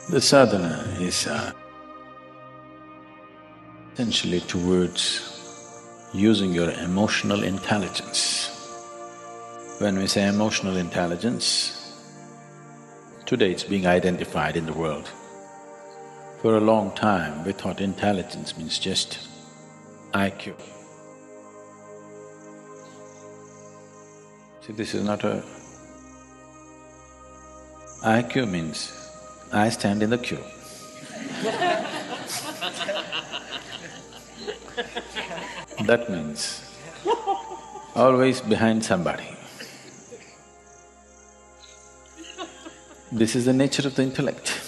The sadhana is essentially towards using your emotional intelligence. When we say emotional intelligence, today it's being identified in the world. For a long time, we thought intelligence means just IQ. See, this is not a… IQ means I stand in the queue. That means always behind somebody. This is the nature of the intellect.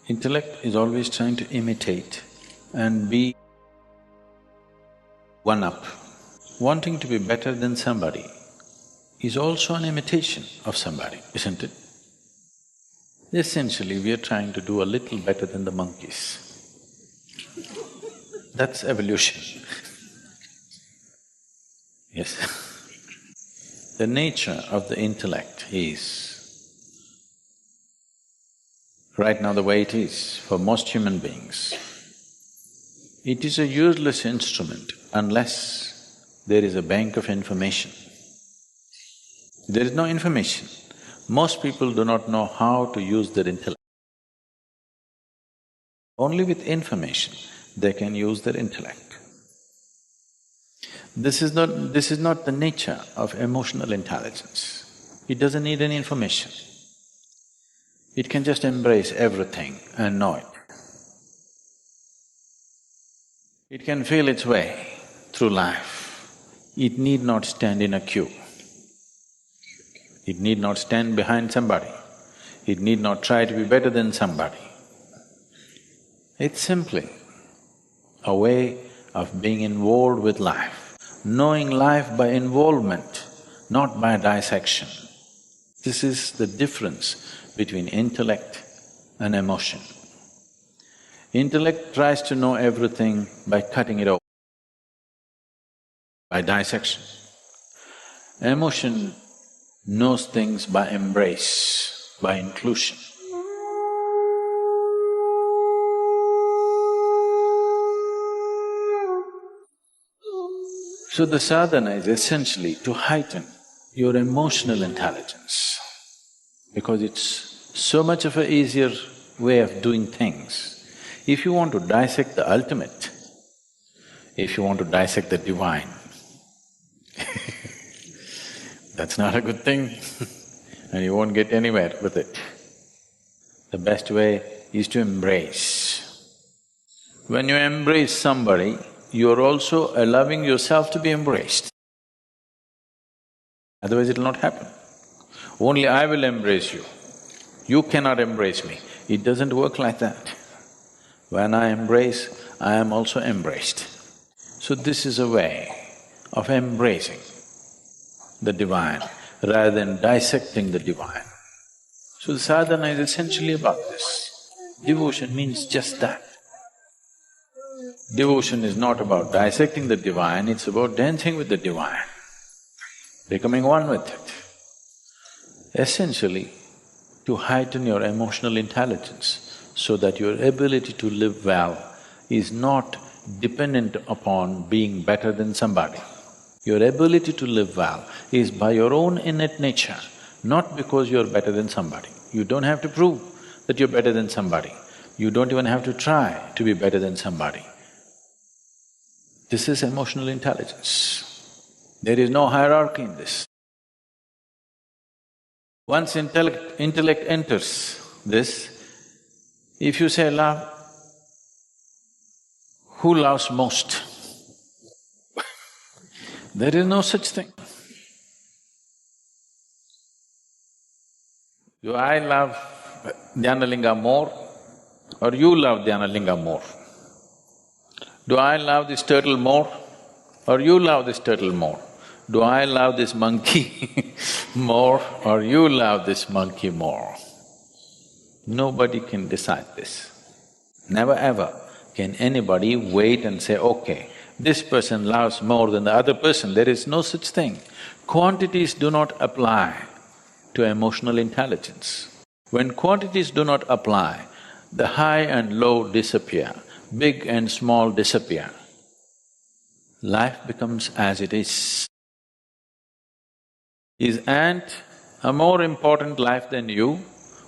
Intellect is always trying to imitate and be one-up. Wanting to be better than somebody is also an imitation of somebody, isn't it? Essentially, we are trying to do a little better than the monkeys. That's evolution. Yes. The nature of the intellect is, right now the way it is for most human beings, it is a useless instrument unless there is a bank of information. There is no information. Most people do not know how to use their intellect. Only with information they can use their intellect. This is not the nature of emotional intelligence. It doesn't need any information. It can just embrace everything and know it. It can feel its way through life. It need not stand in a queue. It need not stand behind somebody. It need not try to be better than somebody. It's simply a way of being involved with life, knowing life by involvement, not by dissection. This is the difference between intellect and emotion. Intellect tries to know everything by cutting it open, by dissection. Emotion knows things by embrace, by inclusion. So the sadhana is essentially to heighten your emotional intelligence, because it's so much of an easier way of doing things. If you want to dissect the ultimate, if you want to dissect the divine, that's not a good thing and you won't get anywhere with it. The best way is to embrace. When you embrace somebody, you're also allowing yourself to be embraced. Otherwise it'll not happen. Only I will embrace you. You cannot embrace me. It doesn't work like that. When I embrace, I am also embraced. So this is a way of embracing the divine rather than dissecting the divine. So the sadhana is essentially about this. Devotion means just that. Devotion is not about dissecting the divine, it's about dancing with the divine, becoming one with it. Essentially, to heighten your emotional intelligence so that your ability to live well is not dependent upon being better than somebody. Your ability to live well is by your own innate nature, not because you're better than somebody. You don't have to prove that you're better than somebody. You don't even have to try to be better than somebody. This is emotional intelligence. There is no hierarchy in this. Once intellect enters this, if you say love, who loves most? There is no such thing. Do I love Dhyanalinga more or you love Dhyanalinga more? Do I love this turtle more or you love this turtle more? Do I love this monkey more or you love this monkey more? Nobody can decide this. Never ever can anybody wait and say, okay, this person loves more than the other person. There is no such thing. Quantities do not apply to emotional intelligence. When quantities do not apply, the high and low disappear, big and small disappear. Life becomes as it is. Is ant a more important life than you,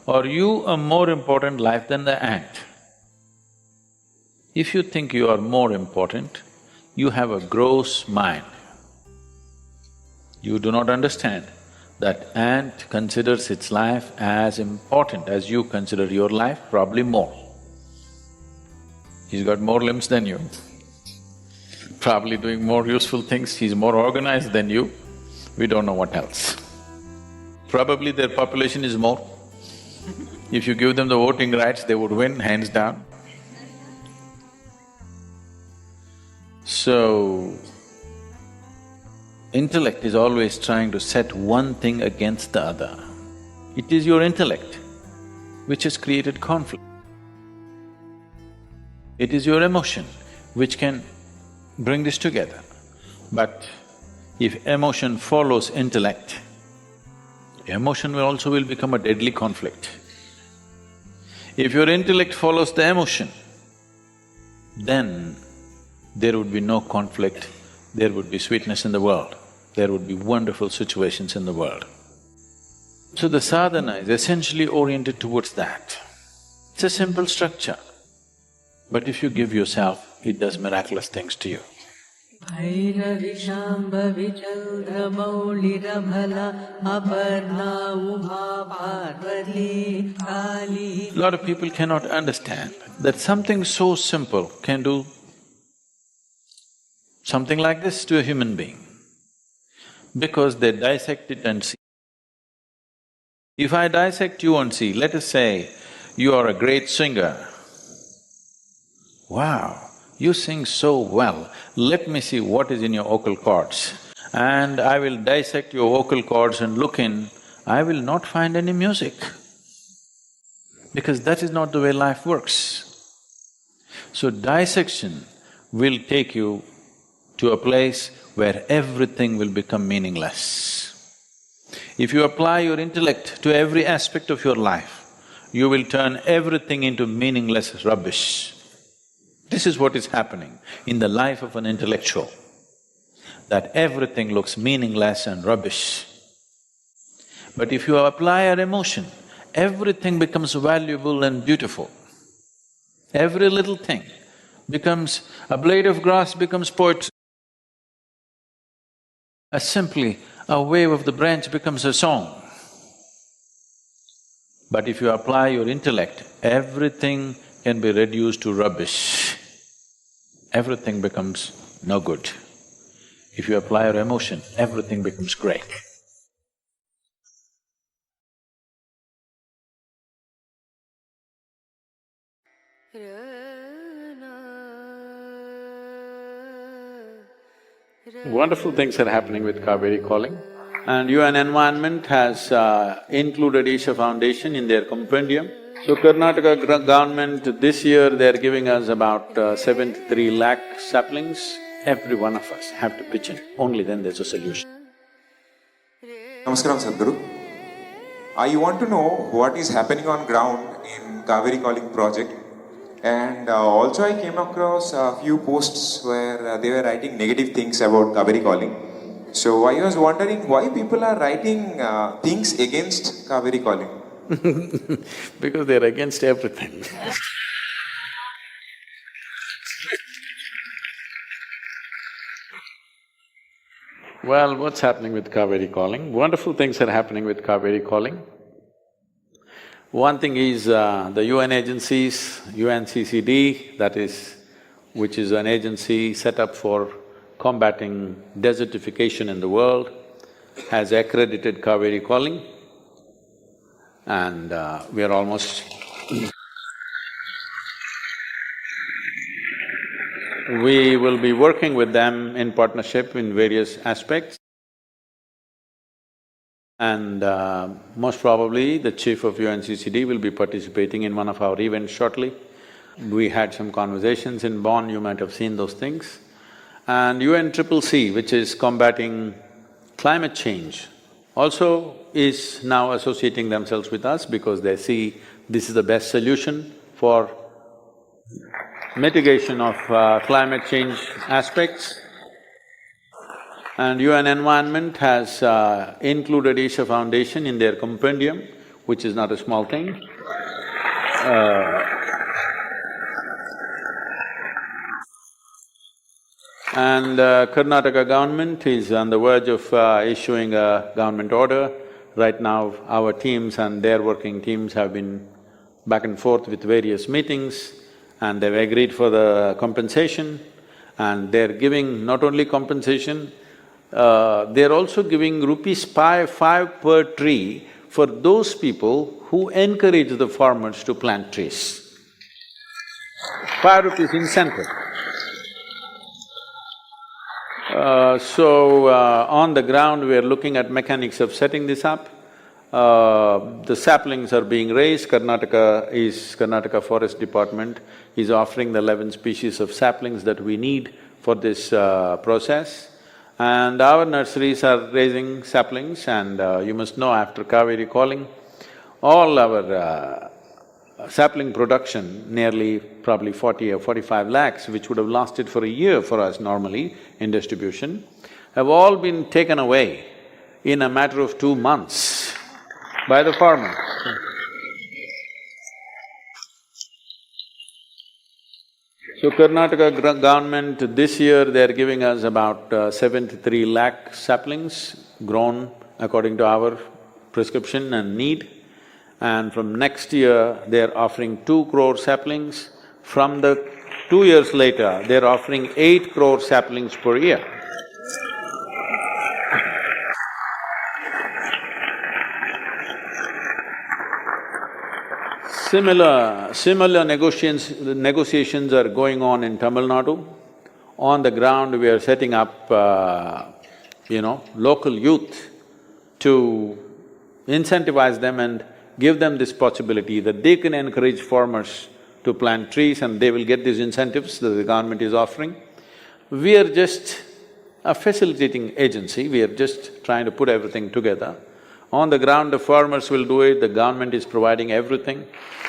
or you a more important life than the ant? If you think you are more important, you have a gross mind. You do not understand that ant considers its life as important as you consider your life, probably more. He's got more limbs than you, probably doing more useful things, he's more organized than you, we don't know what else. Probably their population is more. If you give them the voting rights, they would win, hands down. So, intellect is always trying to set one thing against the other. It is your intellect which has created conflict. It is your emotion which can bring this together. But if emotion follows intellect, emotion will also become a deadly conflict. If your intellect follows the emotion, then there would be no conflict, there would be sweetness in the world, there would be wonderful situations in the world. So the sadhana is essentially oriented towards that. It's a simple structure, but if you give yourself, it does miraculous things to you. A lot of people cannot understand that something so simple can do something like this to a human being, because they dissect it and see. If I dissect you and see, let us say you are a great singer. Wow, you sing so well, let me see what is in your vocal cords. And I will dissect your vocal cords and look in, I will not find any music, because that is not the way life works. So dissection will take you to a place where everything will become meaningless. If you apply your intellect to every aspect of your life, you will turn everything into meaningless rubbish. This is what is happening in the life of an intellectual, that everything looks meaningless and rubbish. But if you apply your emotion, everything becomes valuable and beautiful. Every little thing becomes… a blade of grass becomes poetry. Simply a wave of the branch becomes a song. But if you apply your intellect, everything can be reduced to rubbish. Everything becomes no good. If you apply your emotion, everything becomes great. Wonderful things are happening with Kaveri Calling, and UN Environment has included Isha Foundation in their compendium. So Karnataka government, this year they're giving us about 73 lakh saplings. Every one of us have to pitch in, only then there's a solution. Namaskaram, Sadhguru. I want to know what is happening on ground in Kaveri Calling project, and also I came across a few posts where they were writing negative things about Kaveri Calling. So I was wondering why people are writing things against Kaveri Calling. Because they're against everything. Well, what's happening with Kaveri Calling? Wonderful things are happening with Kaveri Calling. One thing is the UN agencies, UNCCD, that is… which is an agency set up for combating desertification in the world, has accredited Kaveri Calling, and we are almost… we will be working with them in partnership in various aspects. And most probably the chief of UNCCD will be participating in one of our events shortly. We had some conversations in Bonn, you might have seen those things. And UNCCC, which is combating climate change, also is now associating themselves with us because they see this is the best solution for mitigation of climate change aspects. And UN Environment has included Isha Foundation in their compendium, which is not a small thing. And Karnataka government is on the verge of issuing a government order. Right now, our teams and their working teams have been back and forth with various meetings, and they've agreed for the compensation. And they're giving not only compensation, they're also giving rupees five per tree for those people who encourage the farmers to plant trees. 5 rupees incentive. On the ground, we are looking at mechanics of setting this up. The saplings are being raised. Karnataka Forest Department is offering the 11 species of saplings that we need for this process. And our nurseries are raising saplings, and you must know, after Kaveri calling, all our sapling production, nearly probably 40 or 45 lakhs, which would have lasted for a year for us normally in distribution, have all been taken away in a matter of 2 months by the farmers. So Karnataka government, this year they're giving us about 73 lakh saplings grown according to our prescription and need. And from next year, they're offering 2 crore saplings. From the 2 years later, they're offering 8 crore saplings per year. Similar negotiations are going on in Tamil Nadu. On the ground, we are setting up, local youth to incentivize them and give them this possibility that they can encourage farmers to plant trees and they will get these incentives that the government is offering. We are just a facilitating agency, we are just trying to put everything together. On the ground, the farmers will do it, the government is providing everything.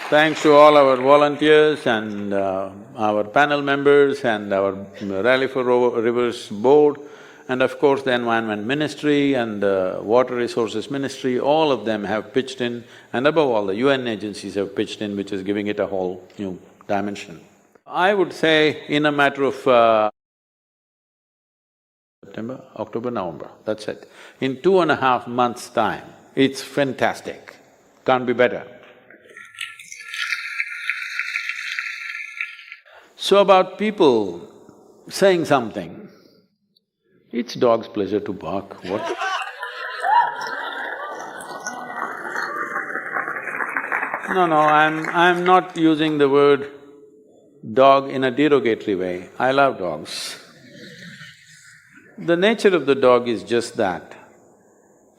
Thanks to all our volunteers and our panel members and our Rally for Rivers board, and of course the Environment Ministry and the Water Resources Ministry, all of them have pitched in, and above all the UN agencies have pitched in, which is giving it a whole new dimension. I would say in a matter of September, October, November, that's it. In 2.5 months' time, it's fantastic, can't be better. So about people saying something, it's dog's pleasure to bark, what? No, I'm not using the word dog in a derogatory way. I love dogs. The nature of the dog is just that.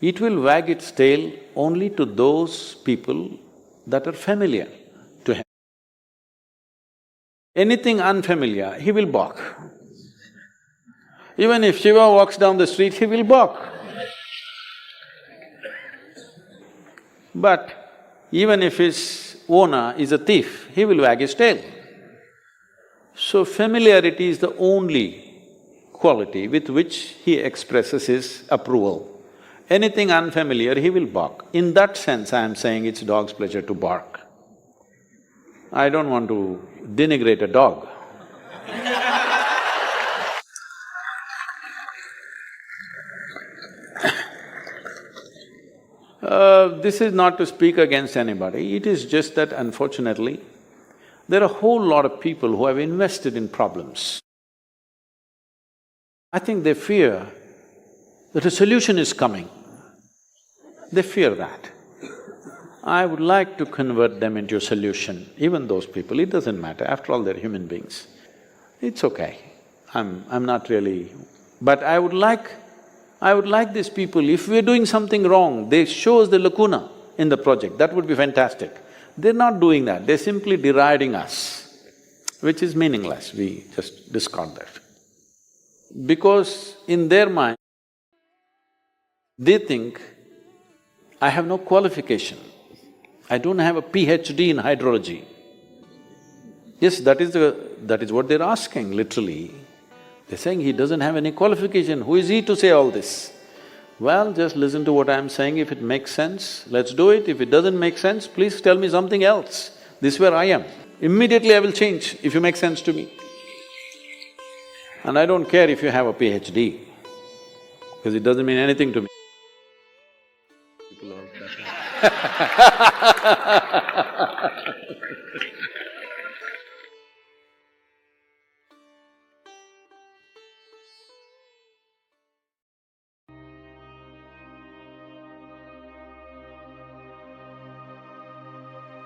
It will wag its tail only to those people that are familiar to him. Anything unfamiliar, he will bark. Even if Shiva walks down the street, he will bark. But even if his owner is a thief, he will wag his tail. So familiarity is the only quality with which he expresses his approval. Anything unfamiliar, he will bark. In that sense, I am saying it's dog's pleasure to bark. I don't want to denigrate a dog. This is not to speak against anybody, it is just that unfortunately, there are a whole lot of people who have invested in problems. I think they fear that a solution is coming. They fear that. I would like to convert them into a solution, even those people, it doesn't matter, after all they're human beings. It's okay, I'm not really… But I would like these people, if we're doing something wrong, they show us the lacuna in the project, that would be fantastic. They're not doing that, they're simply deriding us, which is meaningless, we just discard that. Because in their mind, they think I have no qualification. I don't have a PhD in hydrology. Yes, that is what they're asking, literally. They're saying he doesn't have any qualification, who is he to say all this? Well, just listen to what I'm saying, if it makes sense, let's do it. If it doesn't make sense, please tell me something else. This is where I am. Immediately I will change if you make sense to me. And I don't care if you have a PhD, because it doesn't mean anything to me. People are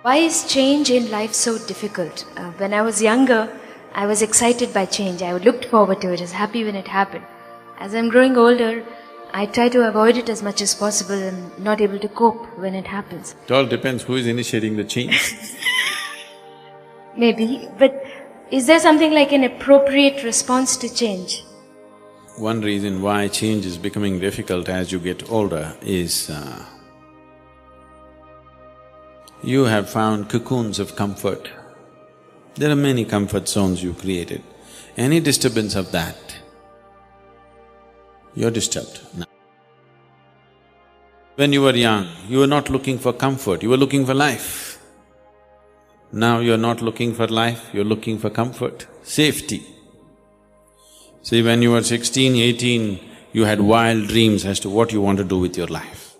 Why is change in life so difficult? When I was younger, I was excited by change. I looked forward to it, I was happy when it happened. As I'm growing older, I try to avoid it as much as possible and not able to cope when it happens. It all depends who is initiating the change. Maybe, but is there something like an appropriate response to change? One reason why change is becoming difficult as you get older is you have found cocoons of comfort. There are many comfort zones you created. Any disturbance of that, you're disturbed now. When you were young, you were not looking for comfort, you were looking for life. Now you're not looking for life, you're looking for comfort, safety. See, when you were 16, 18, you had wild dreams as to what you want to do with your life.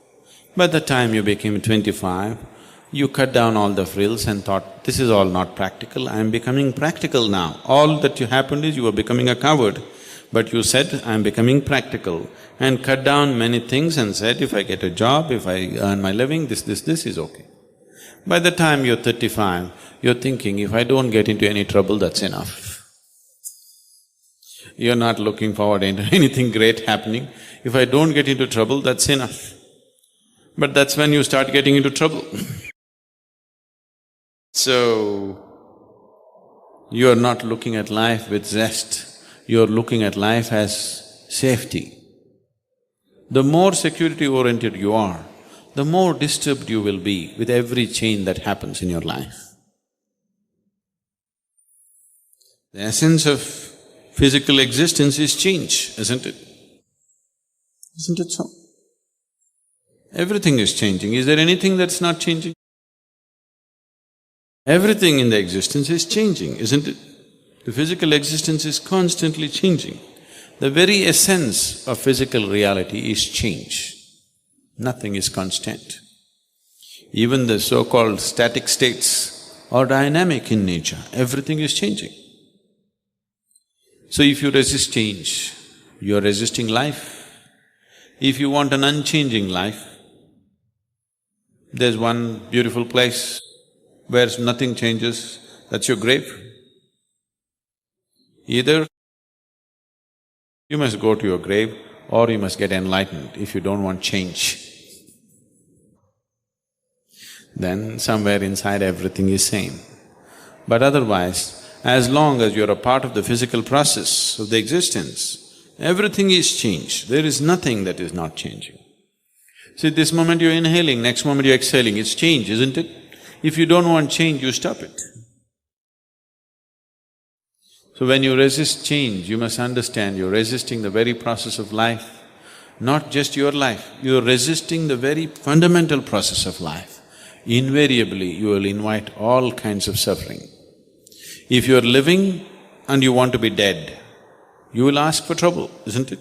By the time you became 25, you cut down all the frills and thought, this is all not practical, I am becoming practical now. All that happened is you were becoming a coward, but you said, I am becoming practical, and cut down many things and said, if I get a job, if I earn my living, this is okay. By the time you're 35, you're thinking, if I don't get into any trouble, that's enough. You're not looking forward into anything great happening. If I don't get into trouble, that's enough. But that's when you start getting into trouble. So, you're not looking at life with zest, you're looking at life as safety. The more security-oriented you are, the more disturbed you will be with every change that happens in your life. The essence of physical existence is change, isn't it? Isn't it so? Everything is changing. Is there anything that's not changing? Everything in the existence is changing, isn't it? The physical existence is constantly changing. The very essence of physical reality is change. Nothing is constant. Even the so-called static states are dynamic in nature, everything is changing. So if you resist change, you're resisting life. If you want an unchanging life, there's one beautiful place where nothing changes, that's your grave. Either you must go to your grave or you must get enlightened if you don't want change. Then somewhere inside everything is same. But otherwise, as long as you're a part of the physical process of the existence, everything is changed, there is nothing that is not changing. See, this moment you're inhaling, next moment you're exhaling, it's change, isn't it? If you don't want change, you stop it. So when you resist change, you must understand you're resisting the very process of life, not just your life, you're resisting the very fundamental process of life. Invariably, you will invite all kinds of suffering. If you're living and you want to be dead, you will ask for trouble, isn't it?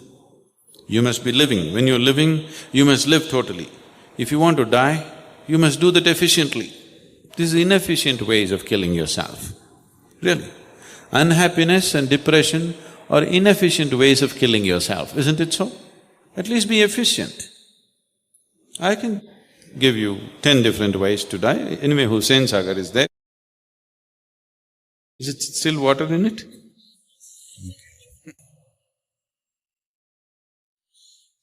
You must be living. When you're living, you must live totally. If you want to die, you must do that efficiently. These are inefficient ways of killing yourself, really. Unhappiness and depression are inefficient ways of killing yourself, isn't it so? At least be efficient. I can give you 10 different ways to die. Anyway, Hussain Sagar is there. Is it still water in it?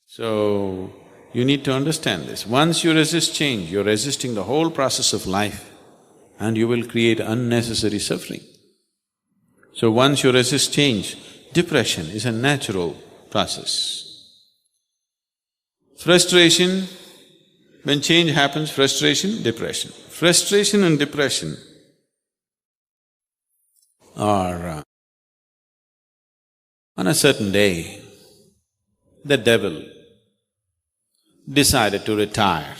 So, you need to understand this. Once you resist change, you're resisting the whole process of life and you will create unnecessary suffering. So once you resist change, depression is a natural process. Frustration When change happens, frustration, depression. Frustration and depression are… on a certain day, the devil decided to retire.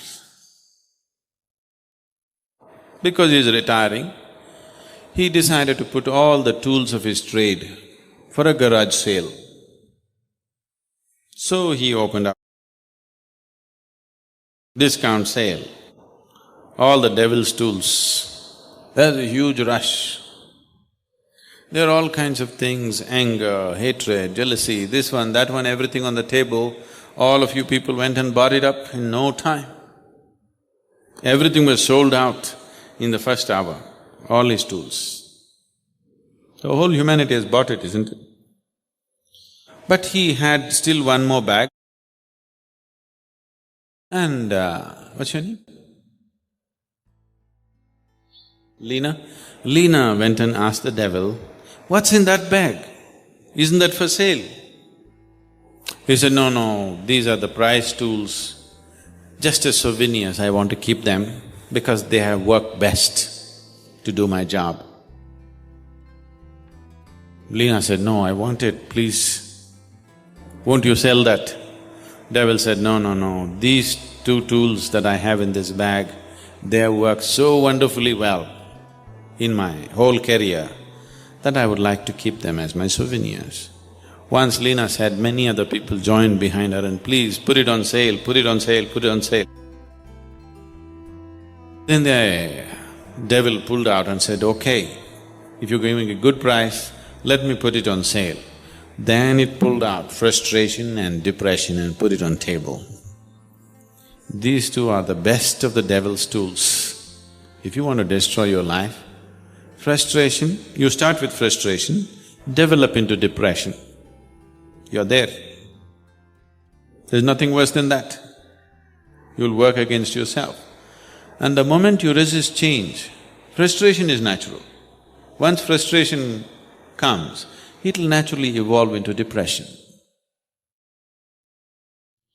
Because he is retiring, he decided to put all the tools of his trade for a garage sale. So he opened up discount sale, all the devil's tools. There's a huge rush. There are all kinds of things, anger, hatred, jealousy, this one, that one, everything on the table. All of you people went and bought it up in no time. Everything was sold out in the first hour, all his tools. The whole humanity has bought it, isn't it? But he had still one more bag. And what's your name? Leena? Leena went and asked the devil, "What's in that bag? Isn't that for sale?" He said, "No, these are the prize tools. Just as souvenirs, I want to keep them because they have worked best to do my job." Leena said, "No, I want it, please. Won't you sell that?" Devil said, No, these two tools that I have in this bag, they have worked so wonderfully well in my whole career that I would like to keep them as my souvenirs." Once Leena said, many other people joined behind her and, "Please, put it on sale, put it on sale, put it on sale." Then the devil pulled out and said, "Okay, if you're giving a good price, let me put it on sale." Then it pulled out frustration and depression and put it on table. These two are the best of the devil's tools. If you want to destroy your life, frustration, you start with frustration, develop into depression. You're there. There's nothing worse than that. You'll work against yourself. And the moment you resist change, frustration is natural. Once frustration comes, it'll naturally evolve into depression.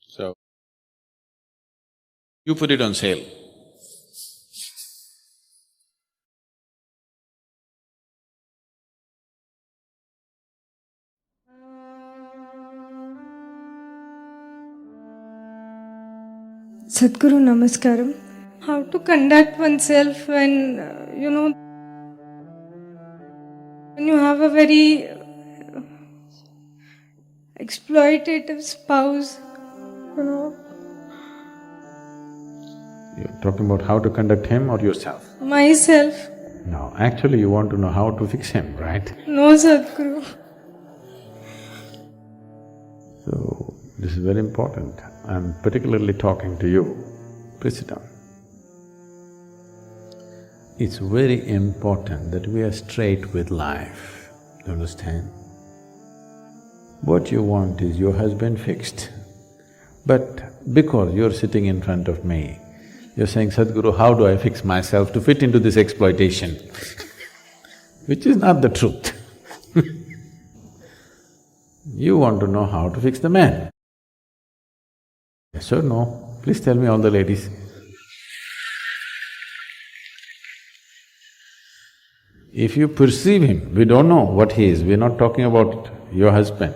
So, you put it on sale. Sadhguru Namaskaram. How to conduct oneself when, when you have a very exploitative spouse, You're talking about how to conduct him or yourself? myself. No, actually you want to know how to fix him, right? No, Sadhguru. So, this is very important. I'm particularly talking to you. Please sit down. It's very important that we are straight with life, you understand? What you want is your husband fixed. But because you're sitting in front of me, you're saying, "Sadhguru, how do I fix myself to fit into this exploitation?" Which is not the truth. You want to know how to fix the man. Yes or no? Please tell me, all the ladies. If you perceive him, we don't know what he is, we're not talking about your husband.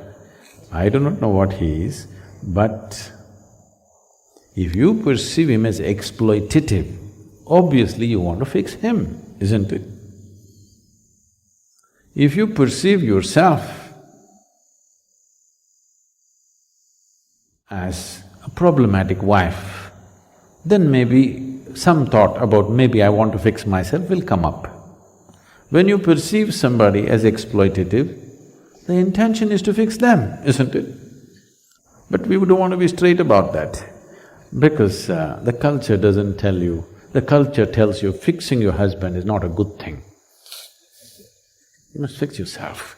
I do not know what he is, but if you perceive him as exploitative, obviously you want to fix him, isn't it? If you perceive yourself as a problematic wife, then maybe some thought about maybe I want to fix myself will come up. When you perceive somebody as exploitative, the intention is to fix them, isn't it? But we don't want to be straight about that, because the culture doesn't tell you, the culture tells you fixing your husband is not a good thing. You must fix yourself.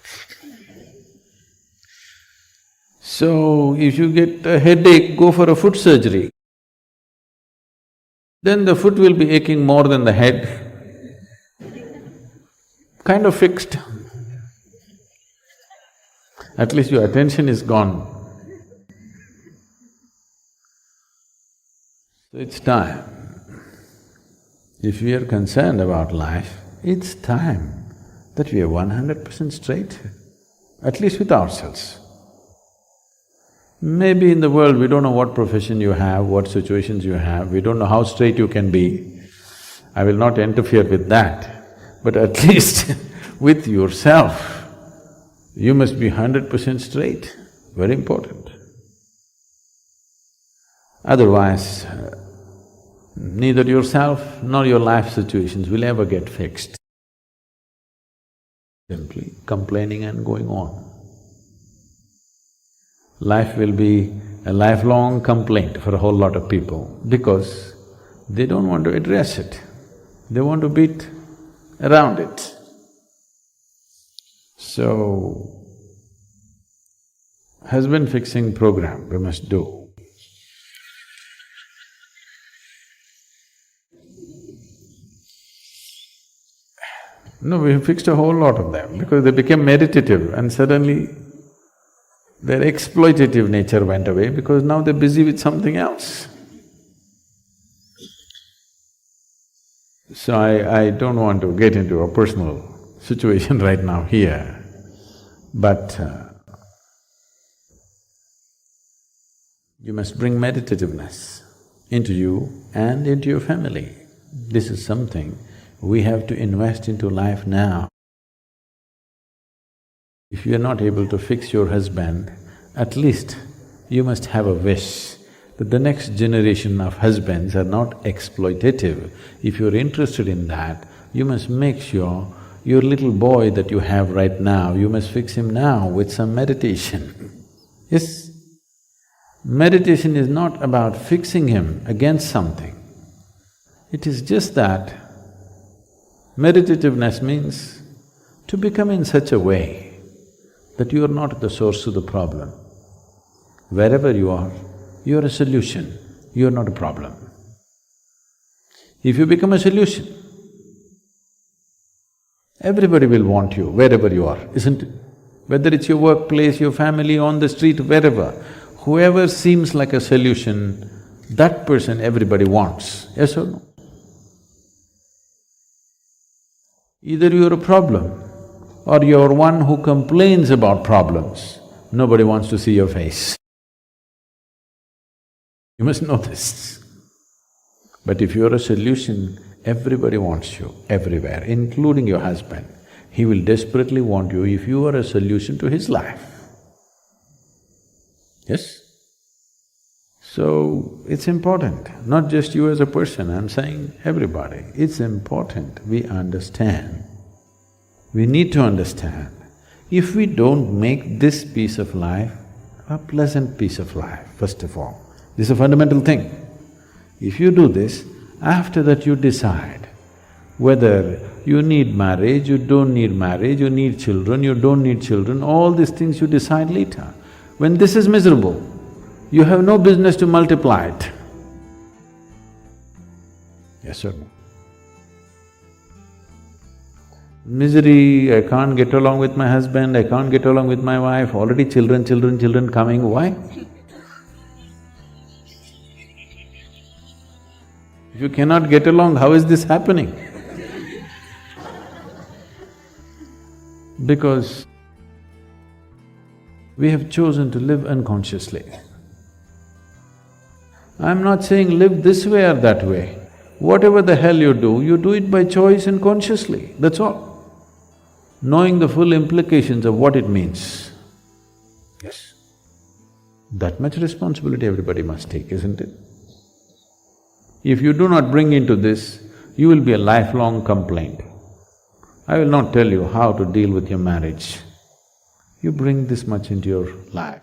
So, if you get a headache, go for a foot surgery. Then the foot will be aching more than the head. Kind of fixed. At least your attention is gone. So it's time. If we are concerned about life, it's time that we are 100% straight, at least with ourselves. Maybe in the world we don't know what profession you have, what situations you have, we don't know how straight you can be. I will not interfere with that, but at least with yourself, you must be 100% straight, very important. Otherwise, neither yourself nor your life situations will ever get fixed. Simply complaining and going on. Life will be a lifelong complaint for a whole lot of people because they don't want to address it, they want to beat around it. So, husband fixing program we must do. No, we fixed a whole lot of them because they became meditative and suddenly their exploitative nature went away because now they're busy with something else. So I don't want to get into a personal situation right now here, but you must bring meditativeness into you and into your family. This is something we have to invest into life now. If you are not able to fix your husband, at least you must have a wish that the next generation of husbands are not exploitative. If you're interested in that, you must make sure your little boy that you have right now, you must fix him now with some meditation. Yes? Meditation is not about fixing him against something. It is just that meditativeness means to become in such a way that you are not the source of the problem. Wherever you are a solution, you are not a problem. If you become a solution, everybody will want you wherever you are, isn't it? Whether it's your workplace, your family, on the street, wherever, whoever seems like a solution, that person everybody wants, yes or no? Either you're a problem or you're one who complains about problems, nobody wants to see your face. You must know this. But if you're a solution, everybody wants you, everywhere, including your husband. He will desperately want you if you are a solution to his life. Yes? So, it's important, not just you as a person, I'm saying everybody, it's important we understand. We need to understand, if we don't make this piece of life a pleasant piece of life, first of all, this is a fundamental thing. If you do this, after that you decide whether you need marriage, you don't need marriage, you need children, you don't need children, all these things you decide later. When this is miserable, you have no business to multiply it. Yes or no? Misery, I can't get along with my husband, I can't get along with my wife, already children coming, why? If you cannot get along, how is this happening? Because we have chosen to live unconsciously. I'm not saying live this way or that way. Whatever the hell you do it by choice and consciously, that's all. Knowing the full implications of what it means. Yes. That much responsibility everybody must take, isn't it? If you do not bring into this, you will be a lifelong complaint. I will not tell you how to deal with your marriage. You bring this much into your life.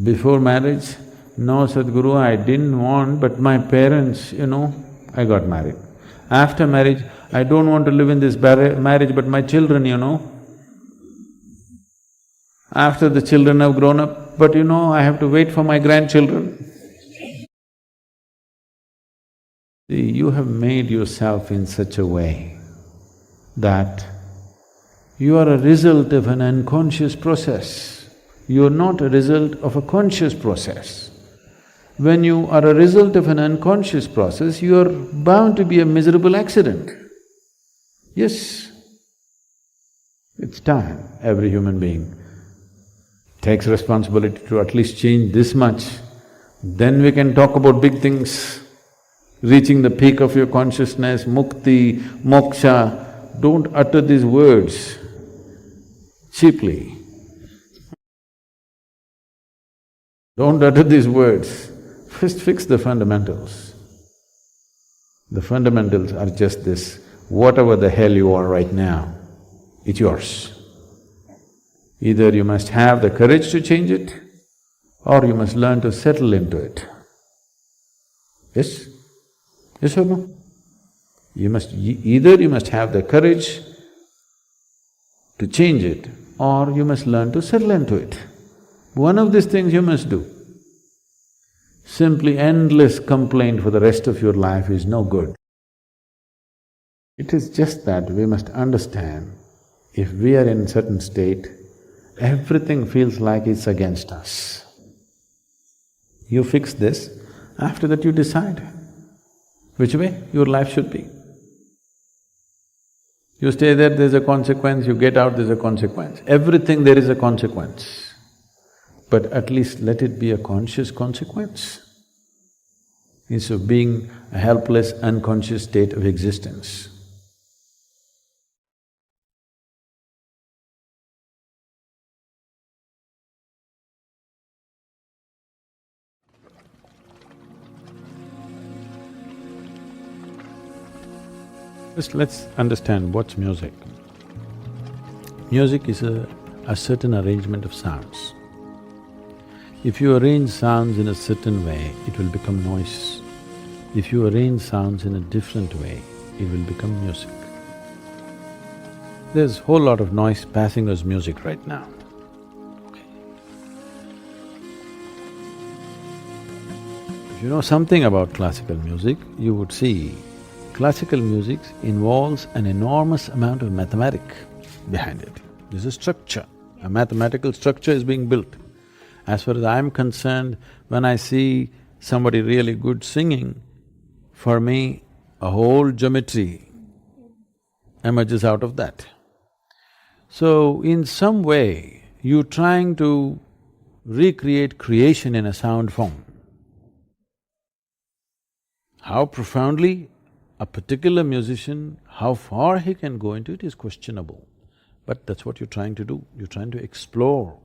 Before marriage, no, Sadhguru, I didn't want, but my parents, I got married. After marriage, I don't want to live in this marriage, but my children, After the children have grown up, but I have to wait for my grandchildren. See, you have made yourself in such a way that you are a result of an unconscious process. You're not a result of a conscious process. When you are a result of an unconscious process, you are bound to be a miserable accident. Yes, it's time every human being takes responsibility to at least change this much. Then we can talk about big things, reaching the peak of your consciousness, mukti, moksha. Don't utter these words cheaply. Don't utter these words. First fix the fundamentals. The fundamentals are just this: whatever the hell you are right now, it's yours. Either you must have the courage to change it, or you must learn to settle into it. Yes? Yes or no? Either you must have the courage to change it, or you must learn to settle into it. One of these things you must do. Simply endless complaint for the rest of your life is no good. It is just that we must understand, if we are in a certain state, everything feels like it's against us. You fix this, after that you decide which way your life should be. You stay there, there's a consequence, you get out, there's a consequence. Everything there is a consequence. But at least let it be a conscious consequence, instead of being a helpless, unconscious state of existence. Just let's understand what's music. Music is a certain arrangement of sounds. If you arrange sounds in a certain way, it will become noise. If you arrange sounds in a different way, it will become music. There's a whole lot of noise passing as music right now. If you know something about classical music, you would see classical music involves an enormous amount of mathematics behind it. There's a structure, a mathematical structure is being built. As far as I'm concerned, when I see somebody really good singing, for me, a whole geometry emerges out of that. So, in some way, you're trying to recreate creation in a sound form. How profoundly a particular musician, how far he can go into it is questionable. But that's what you're trying to do, you're trying to explore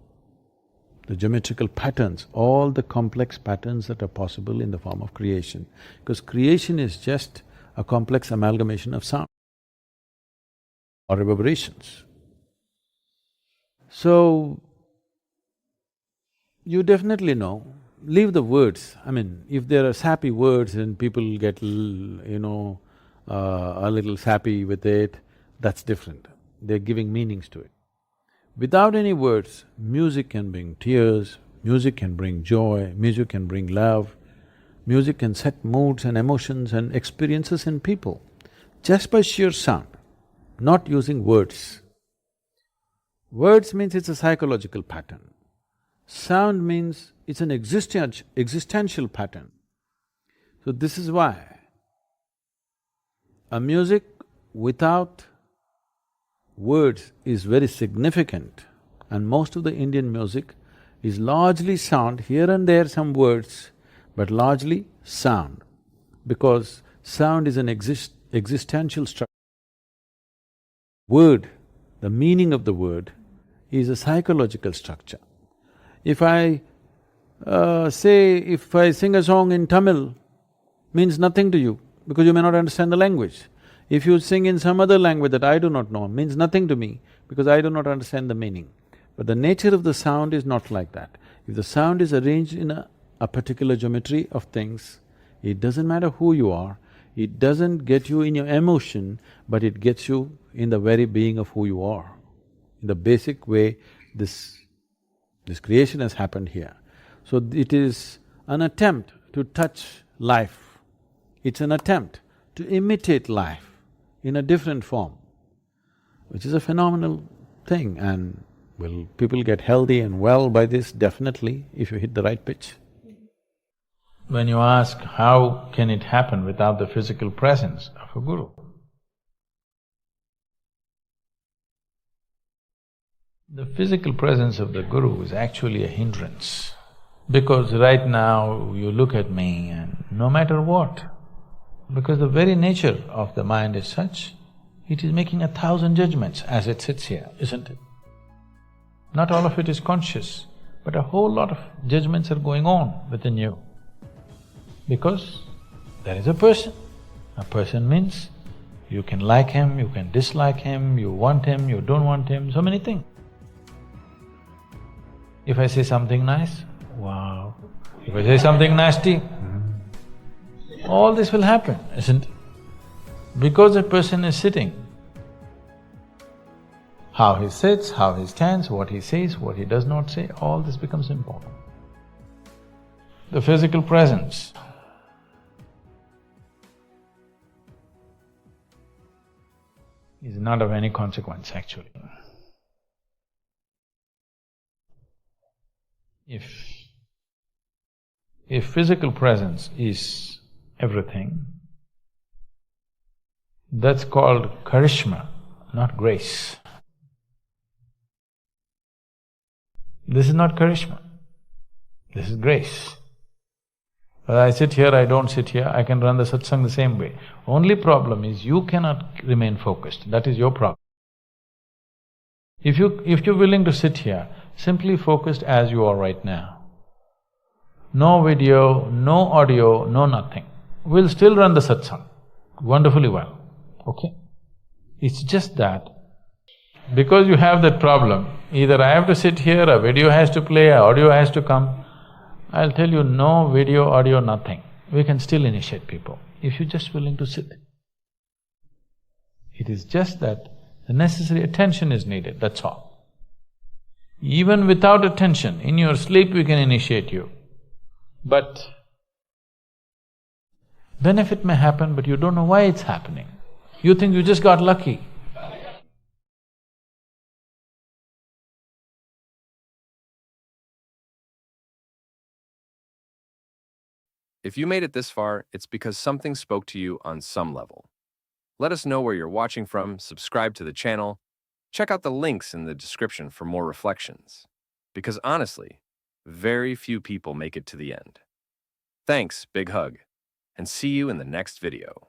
the geometrical patterns, all the complex patterns that are possible in the form of creation. Because creation is just a complex amalgamation of sound or reverberations. So, you definitely know, leave the words. I mean, if there are sappy words and people get a little sappy with it, that's different. They're giving meanings to it. Without any words, music can bring tears, music can bring joy, music can bring love, music can set moods and emotions and experiences in people, just by sheer sound, not using words. Words means it's a psychological pattern. Sound means it's an existential pattern. So this is why a music without words is very significant, and most of the Indian music is largely sound, here and there some words, but largely sound, because sound is an existential structure. Word, the meaning of the word, is a psychological structure. If I sing a song in Tamil, means nothing to you, because you may not understand the language. If you sing in some other language that I do not know, means nothing to me, because I do not understand the meaning. But the nature of the sound is not like that. If the sound is arranged in a particular geometry of things, it doesn't matter who you are, it doesn't get you in your emotion, but it gets you in the very being of who you are. In the basic way, this creation has happened here. So it is an attempt to touch life, it's an attempt to imitate life in a different form, which is a phenomenal thing, and Will people get healthy and well by this? Definitely, if you hit the right pitch. When you ask, how can it happen without the physical presence of a guru? The physical presence of the guru is actually a hindrance. Because right now you look at me and no matter what, because the very nature of the mind is such, it is making 1,000 judgments as it sits here, isn't it? Not all of it is conscious, but a whole lot of judgments are going on within you. Because there is a person. A person means you can like him, you can dislike him, you want him, you don't want him, so many things. If I say something nice, wow. If I say something nasty, all this will happen, isn't it? Because a person is sitting, how he sits, how he stands, what he says, what he does not say, all this becomes important. The physical presence is not of any consequence actually. If physical presence is everything, that's called charisma, not grace. This is not charisma, this is grace. Whether I sit here, I don't sit here, I can run the satsang the same way. Only problem is you cannot remain focused, that is your problem. If you're willing to sit here, simply focused as you are right now, no video, no audio, no nothing, we'll still run the satsang wonderfully well, okay? It's just that because you have that problem, either I have to sit here, a video has to play, a audio has to come, I'll tell you, no video, audio, nothing. We can still initiate people, if you're just willing to sit. It is just that the necessary attention is needed, that's all. Even without attention, in your sleep we can initiate you. But benefit may happen, but you don't know why it's happening. You think you just got lucky. If you made it this far, it's because something spoke to you on some level. Let us know where you're watching from, subscribe to the channel, check out the links in the description for more reflections. Because honestly, very few people make it to the end. Thanks, big hug, and see you in the next video.